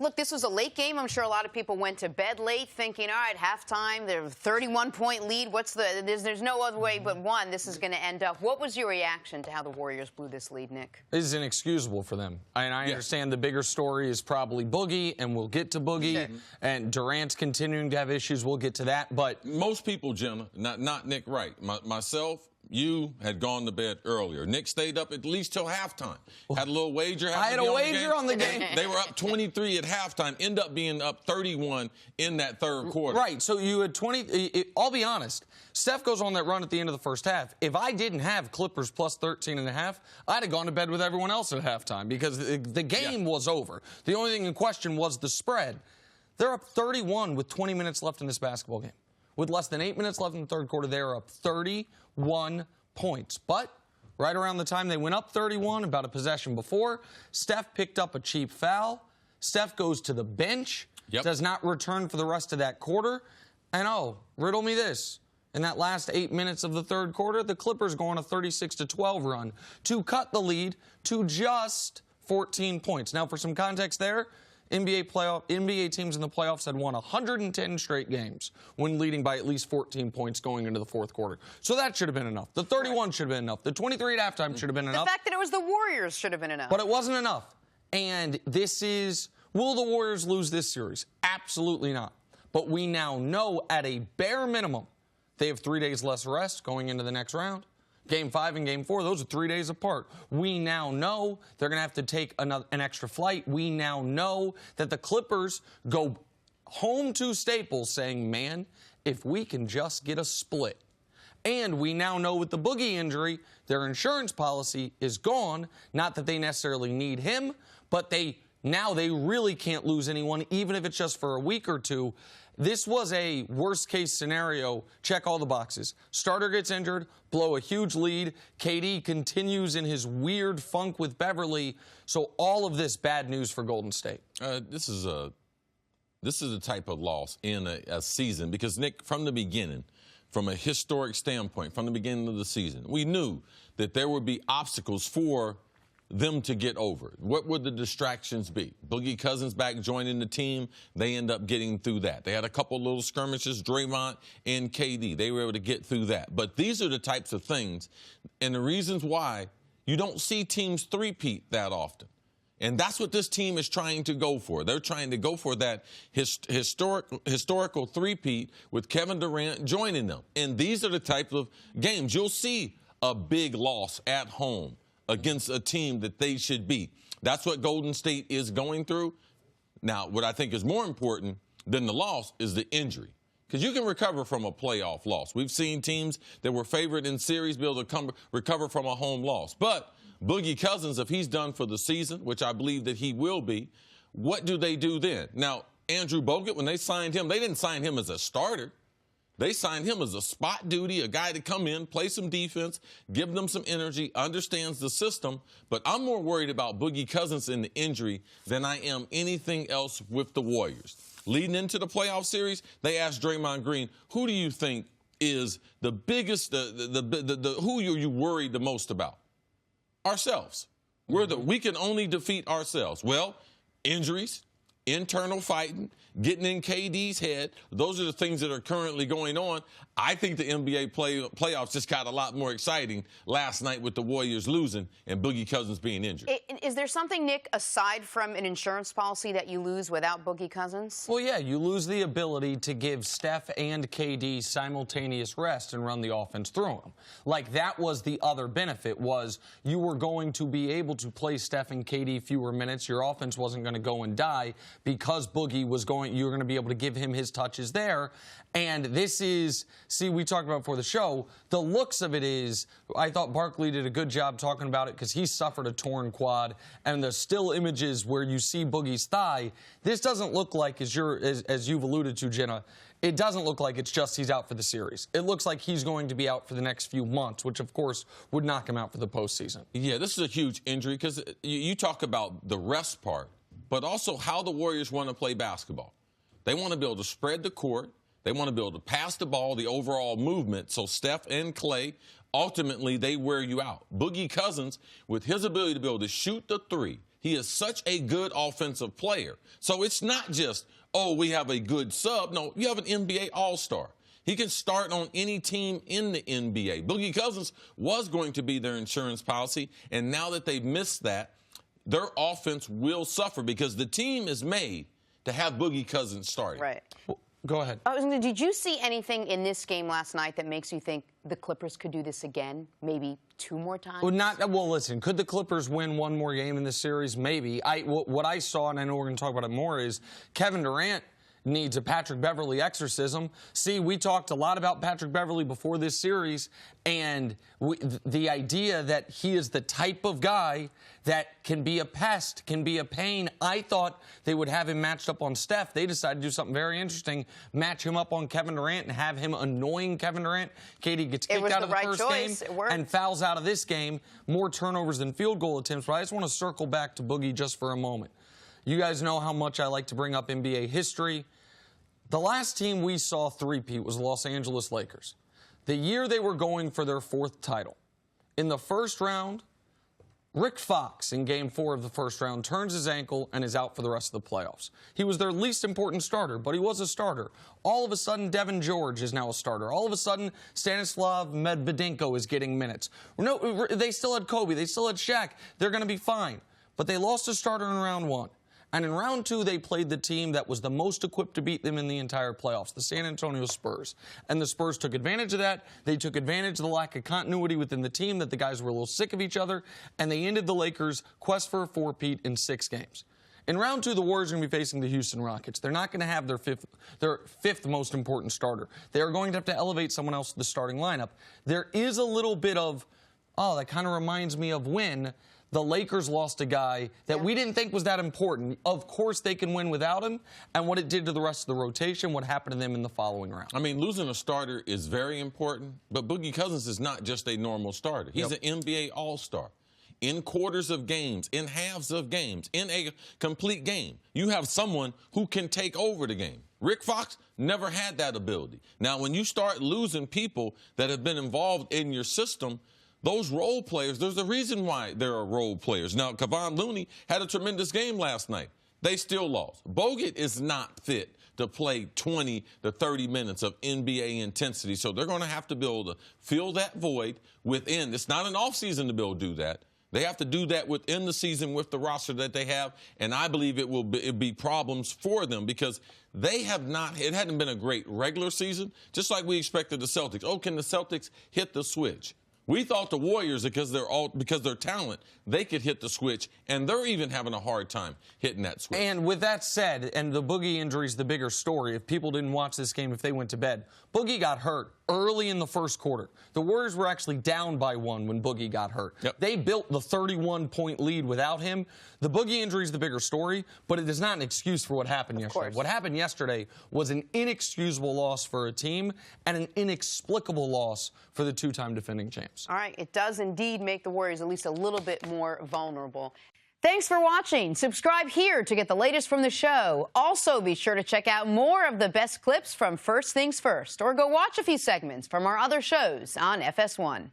Look, this was a late game. I'm sure a lot of people went to bed late thinking, all right, halftime, there's a 31-point lead. There's no other way but one this is going to end up. What was your reaction to how the Warriors blew this lead, Nick? This is inexcusable for them. And I understand the bigger story is probably Boogie, and we'll get to Boogie. And Durant's continuing to have issues. We'll get to that. But most people, Jenna, not Nick Wright, myself, you had gone to bed earlier. Nick stayed up at least till halftime. Had a little wager. I had a wager on the game. They were up 23 at halftime, end up being up 31 in that third quarter. Right, so you had 20. I'll be honest. Steph goes on that run at the end of the first half. If I didn't have Clippers plus 13.5, I'd have gone to bed with everyone else at halftime because the game was over. The only thing in question was the spread. They're up 31 with 20 minutes left in this basketball game. With less than 8 minutes left in the third quarter, they are up 31 points. But right around the time they went up 31, about a possession before, Steph picked up a cheap foul. Steph goes to the bench, does not return for the rest of that quarter. And riddle me this. In that last 8 minutes of the third quarter, the Clippers go on a 36-12 run to cut the lead to just 14 points. Now, for some context there, NBA teams in the playoffs had won 110 straight games when leading by at least 14 points going into the fourth quarter. So that should have been enough. The 31 should have been enough. The 23 at halftime should have been enough. The fact that it was the Warriors should have been enough. But it wasn't enough. And will the Warriors lose this series? Absolutely not. But we now know at a bare minimum they have 3 days less rest going into the next round. Game 5 and Game 4, those are 3 days apart. We now know they're going to have to take an extra flight. We now know that the Clippers go home to Staples saying, man, if we can just get a split. And we now know with the Boogie injury, their insurance policy is gone. Not that they necessarily need him, but now they really can't lose anyone, even if it's just for a week or two. This was a worst-case scenario. Check all the boxes. Starter gets injured, blow a huge lead. KD continues in his weird funk with Beverly. So all of this bad news for Golden State. This is a type of loss in a season because, Nick, from the beginning, from a historic standpoint, from the beginning of the season, we knew that there would be obstacles for them to get over. What would the distractions be? Boogie Cousins back joining the team. They end up getting through that. They had a couple little skirmishes, Draymond and KD. They were able to get through that. But these are the types of things and the reasons why you don't see teams three-peat that often. And that's what this team is trying to go for. They're trying to go for that historical three-peat with Kevin Durant joining them. And these are the type of games. You'll see a big loss at home against a team that they should beat. That's what Golden State is going through. Now, what I think is more important than the loss is the injury. Because you can recover from a playoff loss. We've seen teams that were favored in series be able to recover from a home loss. But Boogie Cousins, if he's done for the season, which I believe that he will be, what do they do then? Now, Andrew Bogut, when they signed him, they didn't sign him as a starter. They signed him as a spot duty, a guy to come in, play some defense, give them some energy, understands the system. But I'm more worried about Boogie Cousins and the injury than I am anything else with the Warriors. Leading into the playoff series, they asked Draymond Green, who do you think is the biggest, who are you worried the most about? Ourselves. We can only defeat ourselves. Well, injuries, internal fighting, getting in KD's head. Those are the things that are currently going on. I think the NBA playoffs just got a lot more exciting last night with the Warriors losing and Boogie Cousins being injured. Is there something, Nick, aside from an insurance policy that you lose without Boogie Cousins? Well, yeah, you lose the ability to give Steph and KD simultaneous rest and run the offense through them. Like, that was the other benefit, was you were going to be able to play Steph and KD fewer minutes. Your offense wasn't going to go and die because Boogie was going, you were going to be able to give him his touches there. And this is, see, we talked about before the show, the looks of it is, I thought Barkley did a good job talking about it because he suffered a torn quad, and the still images where you see Boogie's thigh, this doesn't look like, as you've alluded to, Jenna, it doesn't look like it's just he's out for the series. It looks like he's going to be out for the next few months, which, of course, would knock him out for the postseason. Yeah, this is a huge injury because you talk about the rest part, but also how the Warriors want to play basketball. They want to be able to spread the court. They want to be able to pass the ball, the overall movement. So Steph and Clay, ultimately, they wear you out. Boogie Cousins, with his ability to be able to shoot the three, He is such a good offensive player. So it's not just, oh, we have a good sub. No, you have an NBA All-Star. He can start on any team in the NBA. Boogie Cousins was going to be their insurance policy, and now that they've missed that, their offense will suffer because the team is made to have Boogie Cousins starting. Right. Well, go ahead. Did you see anything in this game last night that makes you think the Clippers could do this again, maybe 2 more times? Well, listen, could the Clippers win 1 more game in this series? Maybe. What I saw, and I know we're going to talk about it more, is Kevin Durant needs a Patrick Beverley exorcism. See, we talked a lot about Patrick Beverley before this series, and the idea that he is the type of guy that can be a pest, can be a pain. I thought they would have him matched up on Steph. They decided to do something very interesting, match him up on Kevin Durant and have him annoying Kevin Durant. Katie gets kicked out of the first game and fouls out of this game. More turnovers than field goal attempts. But I just want to circle back to Boogie just for a moment. You guys know how much I like to bring up NBA history. The last team we saw three-peat was Los Angeles Lakers. The year they were going for their 4th title. In the first round, Rick Fox, in Game 4 of the first round, turns his ankle and is out for the rest of the playoffs. He was their least important starter, but he was a starter. All of a sudden, Devin George is now a starter. All of a sudden, Stanislav Medvedenko is getting minutes. No, they still had Kobe. They still had Shaq. They're going to be fine. But they lost a starter in round 1. And in round 2, they played the team that was the most equipped to beat them in the entire playoffs, the San Antonio Spurs. And the Spurs took advantage of that. They took advantage of the lack of continuity within the team, that the guys were a little sick of each other. And they ended the Lakers' quest for a 4-peat in 6 games. In round 2, the Warriors are going to be facing the Houston Rockets. They're not going to have their fifth most important starter. They are going to have to elevate someone else to the starting lineup. There is a little bit of, oh, that kind of reminds me of when the Lakers lost a guy that we didn't think was that important. Of course, they can win without him, and what it did to the rest of the rotation, what happened to them in the following round. I mean, losing a starter is very important, but Boogie Cousins is not just a normal starter. He's an NBA All-Star. In quarters of games, in halves of games, in a complete game, you have someone who can take over the game. Rick Fox never had that ability. Now, when you start losing people that have been involved in your system, those role players, there's a reason why there are role players. Now, Kevon Looney had a tremendous game last night. They still lost. Bogut is not fit to play 20 to 30 minutes of NBA intensity, so they're going to have to be able to fill that void within. It's not an offseason to be able to do that. They have to do that within the season with the roster that they have, and I believe it will be problems for them because they have not – it hadn't been a great regular season, just like we expected the Celtics. Oh, can the Celtics hit the switch? We thought the Warriors, because they're talent, they could hit the switch, and they're even having a hard time hitting that switch. And with that said, and the Boogie injury is the bigger story, if people didn't watch this game, if they went to bed, Boogie got hurt early in the first quarter. The Warriors were actually down by 1 when Boogie got hurt. Yep. They built the 31-point lead without him. The Boogie injury is the bigger story, but it is not an excuse for what happened yesterday. What happened yesterday was an inexcusable loss for a team and an inexplicable loss for the 2-time defending champs. All right, it does indeed make the Warriors at least a little bit more vulnerable. Thanks for watching. Subscribe here to get the latest from the show. Also, be sure to check out more of the best clips from First Things First, or go watch a few segments from our other shows on FS1.